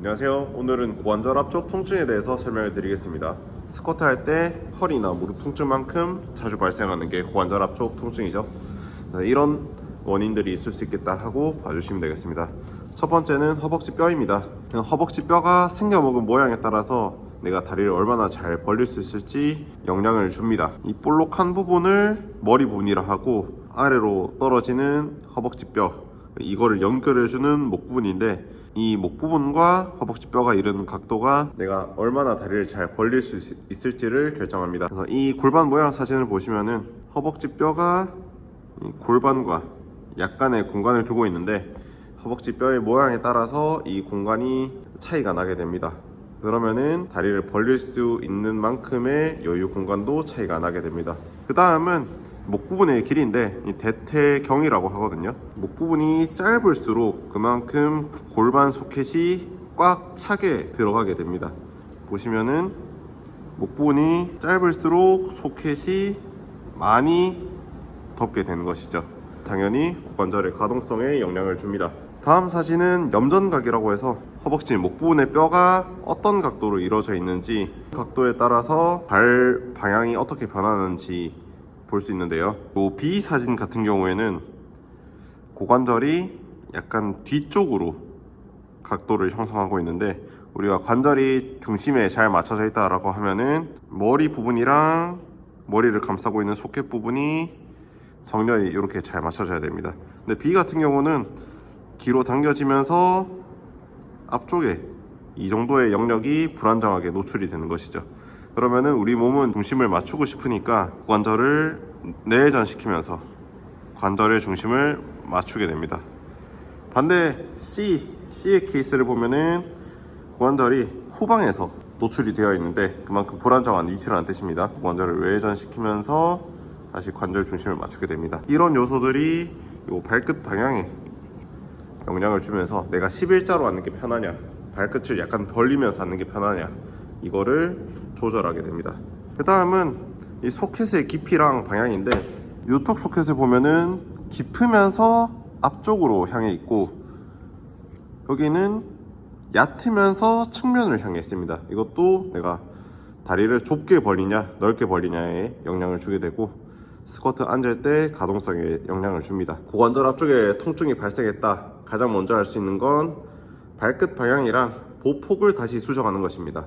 안녕하세요. 오늘은 고관절 앞쪽 통증에 대해서 설명해 드리겠습니다. 스쿼트 할 때 허리나 무릎 통증만큼 자주 발생하는 게 고관절 앞쪽 통증이죠. 이런 원인들이 있을 수 있겠다 하고 봐주시면 되겠습니다. 첫 번째는 허벅지 뼈입니다. 허벅지 뼈가 생겨먹은 모양에 따라서 내가 다리를 얼마나 잘 벌릴 수 있을지 영향을 줍니다. 이 볼록한 부분을 머리 부분이라 하고 아래로 떨어지는 허벅지 뼈, 이거를 연결해주는 목 부분인데, 이 목 부분과 허벅지 뼈가 이르는 각도가 내가 얼마나 다리를 잘 벌릴 수 있을지를 결정합니다. 그래서 이 골반 모양 사진을 보시면은 허벅지 뼈가 이 골반과 약간의 공간을 두고 있는데, 허벅지 뼈의 모양에 따라서 이 공간이 차이가 나게 됩니다. 그러면은 다리를 벌릴 수 있는 만큼의 여유 공간도 차이가 나게 됩니다. 그 다음은 목 부분의 길이인데, 이 대퇴경이라고 하거든요. 목 부분이 짧을수록 그만큼 골반 소켓이 꽉 차게 들어가게 됩니다. 보시면은 목 부분이 짧을수록 소켓이 많이 덮게 되는 것이죠. 당연히 고관절의 가동성에 영향을 줍니다. 다음 사진은 염전각이라고 해서 허벅지 목 부분의 뼈가 어떤 각도로 이루어져 있는지, 각도에 따라서 발 방향이 어떻게 변하는지 볼 수 있는데요. 이 B 사진 같은 경우에는 고관절이 약간 뒤쪽으로 각도를 형성하고 있는데, 우리가 관절이 중심에 잘 맞춰져 있다라고 하면은 머리 부분이랑 머리를 감싸고 있는 소켓 부분이 정렬이 이렇게 잘 맞춰져야 됩니다. 근데 B 같은 경우는 뒤로 당겨지면서 앞쪽에 이 정도의 영역이 불안정하게 노출이 되는 것이죠. 그러면은 우리 몸은 중심을 맞추고 싶으니까 고관절을 내전시키면서 관절의 중심을 맞추게 됩니다. 반대 C의 케이스를 보면은 고관절이 후방에서 노출이 되어 있는데, 그만큼 불안정한 위치라는 뜻입니다. 고관절을 외전시키면서 다시 관절 중심을 맞추게 됩니다. 이런 요소들이 요 발끝 방향에 영향을 주면서 내가 11자로 앉는 게 편하냐, 발끝을 약간 벌리면서 앉는 게 편하냐, 이거를 조절하게 됩니다. 그 다음은 이 소켓의 깊이랑 방향인데, 이쪽 소켓을 보면은 깊으면서 앞쪽으로 향해 있고, 여기는 얕으면서 측면을 향해 있습니다. 이것도 내가 다리를 좁게 벌리냐 넓게 벌리냐에 영향을 주게 되고, 스쿼트 앉을 때 가동성에 영향을 줍니다. 고관절 앞쪽에 통증이 발생했다, 가장 먼저 할 수 있는 건 발끝 방향이랑 보폭을 다시 수정하는 것입니다.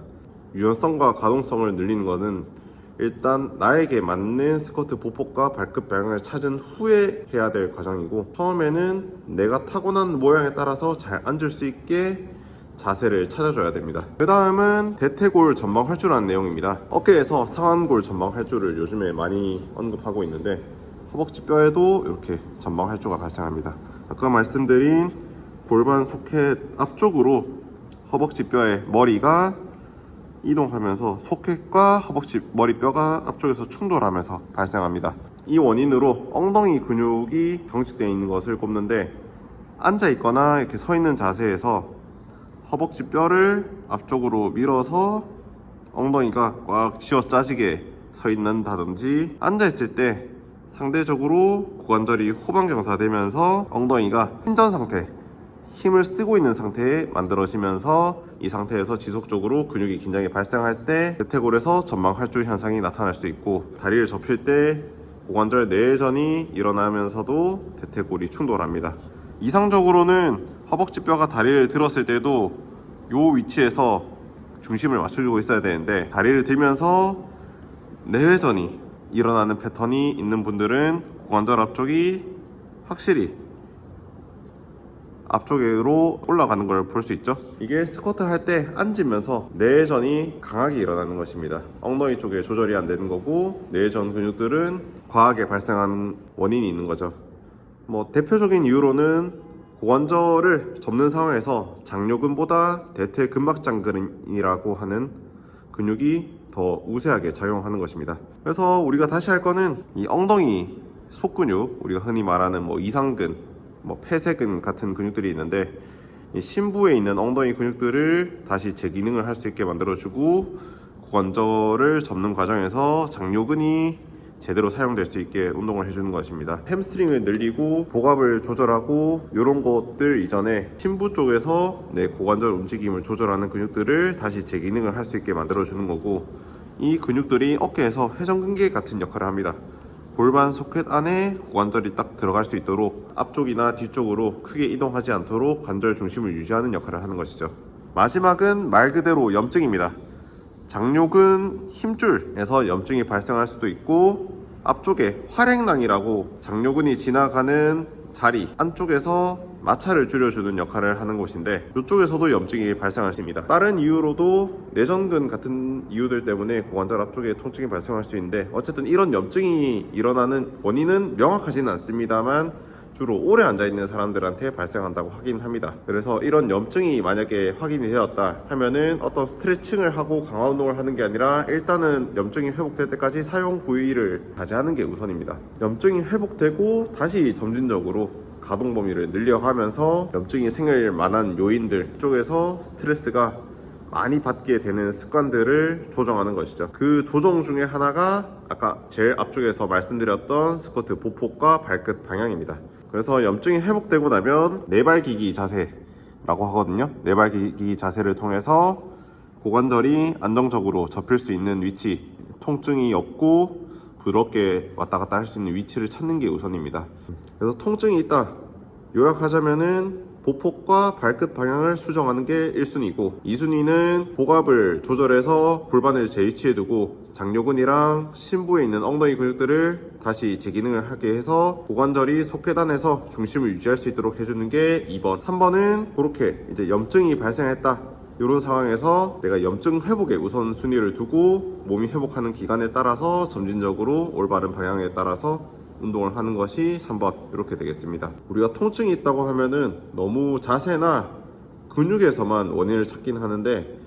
유연성과 가동성을 늘리는 것은 일단 나에게 맞는 스쿼트 보폭과 발끝 방향을 찾은 후에 해야 될 과정이고, 처음에는 내가 타고난 모양에 따라서 잘 앉을 수 있게 자세를 찾아줘야 됩니다. 그 다음은 대퇴골 전방 활주라는 내용입니다. 어깨에서 상완골 전방 활주를 요즘에 많이 언급하고 있는데, 허벅지 뼈에도 이렇게 전방 활주가 발생합니다. 아까 말씀드린 골반 소켓 앞쪽으로 허벅지 뼈의 머리가 이동하면서 소켓과 허벅지 머리뼈가 앞쪽에서 충돌하면서 발생합니다. 이 원인으로 엉덩이 근육이 경직되어 있는 것을 꼽는데, 앉아 있거나 이렇게 서 있는 자세에서 허벅지 뼈를 앞쪽으로 밀어서 엉덩이가 꽉 쥐어 짜지게 서 있는다든지, 앉아 있을 때 상대적으로 고관절이 후방경사되면서 엉덩이가 hin전 상태, 힘을 쓰고 있는 상태에 만들어지면서 이 상태에서 지속적으로 근육이 긴장이 발생할 때 대퇴골에서 전방 활주 현상이 나타날 수 있고, 다리를 접힐 때 고관절 내전이 일어나면서도 대퇴골이 충돌합니다. 이상적으로는 허벅지 뼈가 다리를 들었을 때도 이 위치에서 중심을 맞춰주고 있어야 되는데, 다리를 들면서 내회전이 일어나는 패턴이 있는 분들은 고관절 앞쪽이 확실히 앞쪽으로 올라가는 걸 볼 수 있죠. 이게 스쿼트 할 때 앉으면서 내전이 강하게 일어나는 것입니다. 엉덩이 쪽에 조절이 안 되는 거고, 내전 근육들은 과하게 발생하는 원인이 있는 거죠. 대표적인 이유로는 고관절을 접는 상황에서 장요근보다 대퇴근막장근이라고 하는 근육이 더 우세하게 작용하는 것입니다. 그래서 우리가 다시 할 거는 이 엉덩이 속근육, 우리가 흔히 말하는 이상근, 폐쇄근 같은 근육들이 있는데, 이 심부에 있는 엉덩이 근육들을 다시 재기능을 할 수 있게 만들어주고, 고관절을 접는 과정에서 장요근이 제대로 사용될 수 있게 운동을 해주는 것입니다. 햄스트링을 늘리고 복압을 조절하고 이런 것들 이전에 심부 쪽에서 내 고관절 움직임을 조절하는 근육들을 다시 재기능을 할 수 있게 만들어주는 거고, 이 근육들이 어깨에서 회전근개 같은 역할을 합니다. 골반 소켓 안에 고관절이 딱 들어갈 수 있도록 앞쪽이나 뒤쪽으로 크게 이동하지 않도록 관절 중심을 유지하는 역할을 하는 것이죠. 마지막은 말 그대로 염증입니다. 장요근 힘줄에서 염증이 발생할 수도 있고, 앞쪽에 활액낭이라고 장요근이 지나가는 자리 안쪽에서 마찰을 줄여주는 역할을 하는 곳인데, 이쪽에서도 염증이 발생할 수 있습니다. 다른 이유로도 내전근 같은 이유들 때문에 고관절 앞쪽에 통증이 발생할 수 있는데, 어쨌든 이런 염증이 일어나는 원인은 명확하지는 않습니다만 주로 오래 앉아있는 사람들한테 발생한다고 확인합니다. 그래서 이런 염증이 만약에 확인이 되었다 하면은 어떤 스트레칭을 하고 강화 운동을 하는 게 아니라 일단은 염증이 회복될 때까지 사용 부위를 자제하는 게 우선입니다. 염증이 회복되고 다시 점진적으로 가동 범위를 늘려가면서 염증이 생길 만한 요인들 쪽에서 스트레스가 많이 받게 되는 습관들을 조정하는 것이죠. 그 조정 중에 하나가 아까 제일 앞쪽에서 말씀드렸던 스쿼트 보폭과 발끝 방향입니다. 그래서 염증이 회복되고 나면 네발기기 자세라고 하거든요. 네발기기 자세를 통해서 고관절이 안정적으로 접힐 수 있는 위치, 통증이 없고 부드럽게 왔다 갔다 할 수 있는 위치를 찾는 게 우선입니다. 그래서 통증이 있다 요약하자면은 보폭과 발끝 방향을 수정하는 게 1순위고, 2순위는 복압을 조절해서 골반을 제 위치에 두고 장요근이랑 심부에 있는 엉덩이 근육들을 다시 재기능을 하게 해서 고관절이 속계단에서 중심을 유지할 수 있도록 해주는 게 2번. 3번은 그렇게 이제 염증이 발생했다 이런 상황에서 내가 염증 회복에 우선순위를 두고 몸이 회복하는 기간에 따라서 점진적으로 올바른 방향에 따라서 운동을 하는 것이 3번 이렇게 되겠습니다. 우리가 통증이 있다고 하면은 너무 자세나 근육에서만 원인을 찾긴 하는데,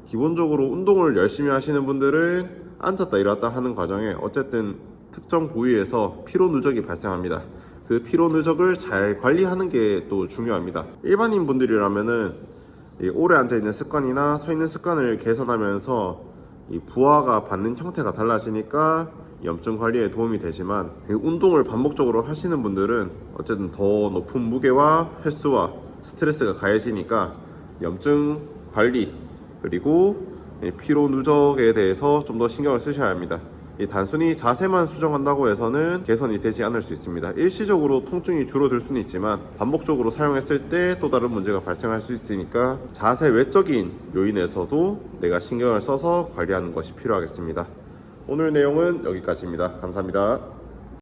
기본적으로 운동을 열심히 하시는 분들은 앉았다 일어났다 하는 과정에 어쨌든 특정 부위에서 피로 누적이 발생합니다. 그 피로 누적을 잘 관리하는 게 또 중요합니다. 일반인 분들이라면은 오래 앉아있는 습관이나 서 있는 습관을 개선하면서 이 부하가 받는 형태가 달라지니까 염증 관리에 도움이 되지만, 운동을 반복적으로 하시는 분들은 어쨌든 더 높은 무게와 횟수와 스트레스가 가해지니까 염증 관리 그리고 피로 누적에 대해서 좀 더 신경을 쓰셔야 합니다. 단순히 자세만 수정한다고 해서는 개선이 되지 않을 수 있습니다. 일시적으로 통증이 줄어들 수는 있지만 반복적으로 사용했을 때 또 다른 문제가 발생할 수 있으니까 자세 외적인 요인에서도 내가 신경을 써서 관리하는 것이 필요하겠습니다. 오늘 내용은 여기까지입니다. 감사합니다.